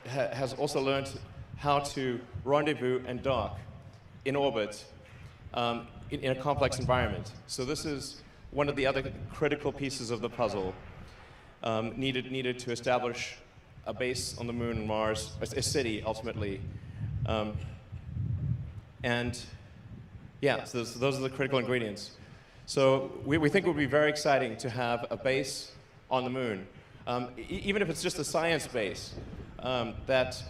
has also learned how to rendezvous and dock in orbit in a complex environment. So this is one of the other critical pieces of the puzzle needed to establish a base on the moon and Mars, a city ultimately. And yeah, so those are the critical ingredients. So we think it would be very exciting to have a base on the moon, even if it's just a science base. That,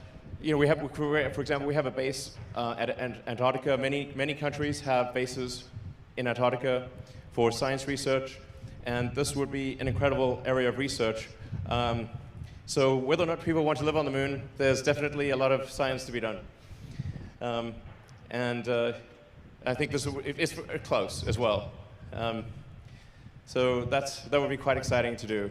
we have, for example, we have a base at Antarctica. Many countries have bases in Antarctica for science research, and this would be an incredible area of research. So whether or not people want to live on the moon, there's definitely a lot of science to be done. I think it's close as well. So that would be quite exciting to do.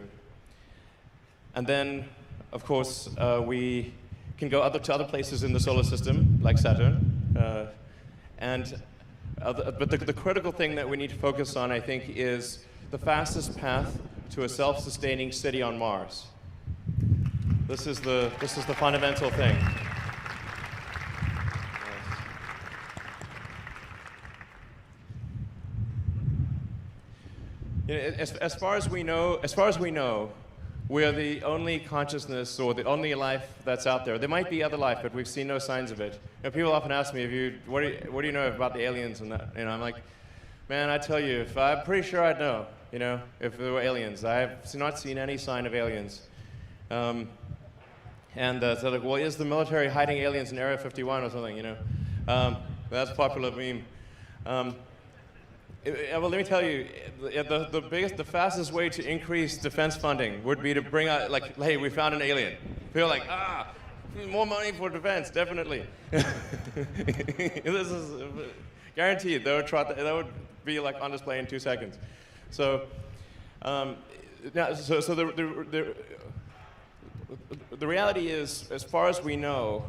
And then, of course, we can go to other places in the solar system, like Saturn. But the critical thing that we need to focus on, I think, is the fastest path to a self-sustaining city on Mars. This is the fundamental thing. As far as we know, we are the only consciousness or the only life that's out there. There might be other life, but we've seen no signs of it. People often ask me, what do you know about the aliens and that? I'm like, man, I tell you, I'm pretty sure I'd know. If there were aliens. I have not seen any sign of aliens. So they're like, well, is the military hiding aliens in Area 51 or something? That's a popular meme. Well, let me tell you, the fastest way to increase defense funding would be to bring out, like, hey, we found an alien. People are like, more money for defense, definitely. This is guaranteed. They would be like on display in 2 seconds. So, the reality is, as far as we know,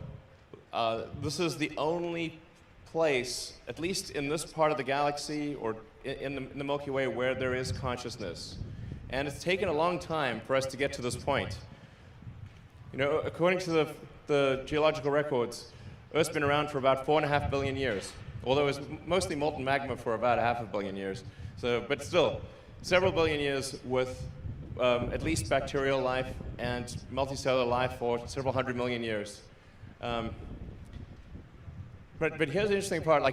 this is the only place, at least in this part of the galaxy or in the Milky Way, where there is consciousness. And it's taken a long time for us to get to this point. According to the geological records, Earth's been around for about 4.5 billion years, although it was mostly molten magma for about 500 million years. But still, several billion years with at least bacterial life and multicellular life for several hundred million years. But here's the interesting part,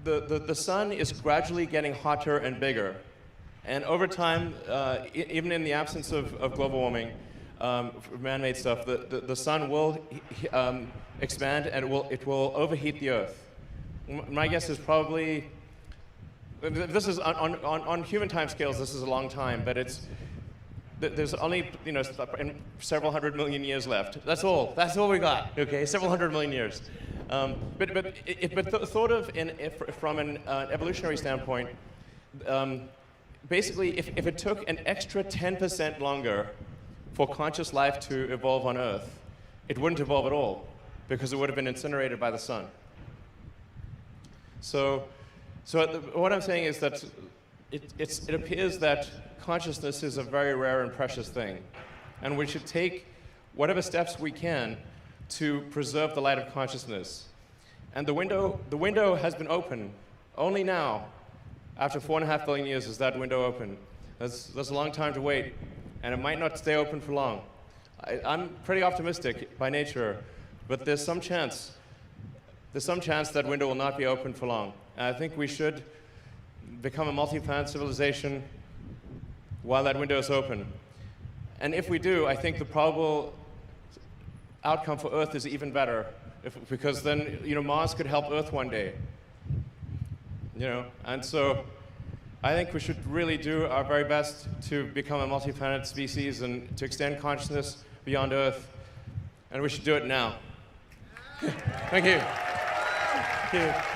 the sun is gradually getting hotter and bigger. And over time, even in the absence of global warming, man-made stuff, the sun will expand and it will overheat the Earth. My guess is probably, this is on human time scales, this is a long time, but there's only several hundred million years left. That's all we got. Okay, several hundred million years. But thought of from an evolutionary standpoint, basically, if it took an extra 10% longer for conscious life to evolve on Earth, it wouldn't evolve at all, because it would have been incinerated by the sun. So what I'm saying is that it appears that consciousness is a very rare and precious thing, and we should take whatever steps we can to preserve the light of consciousness. And the window has been open. Only now, after 4.5 billion years, is that window open. That's a long time to wait, and it might not stay open for long. I'm pretty optimistic by nature, but there's some chance that window will not be open for long. And I think we should become a multi-planet civilization while that window is open. And if we do, I think the probable outcome for Earth is even better, because then Mars could help Earth one day. And so I think we should really do our very best to become a multi-planet species and to extend consciousness beyond Earth. And we should do it now. Thank you. Thank you.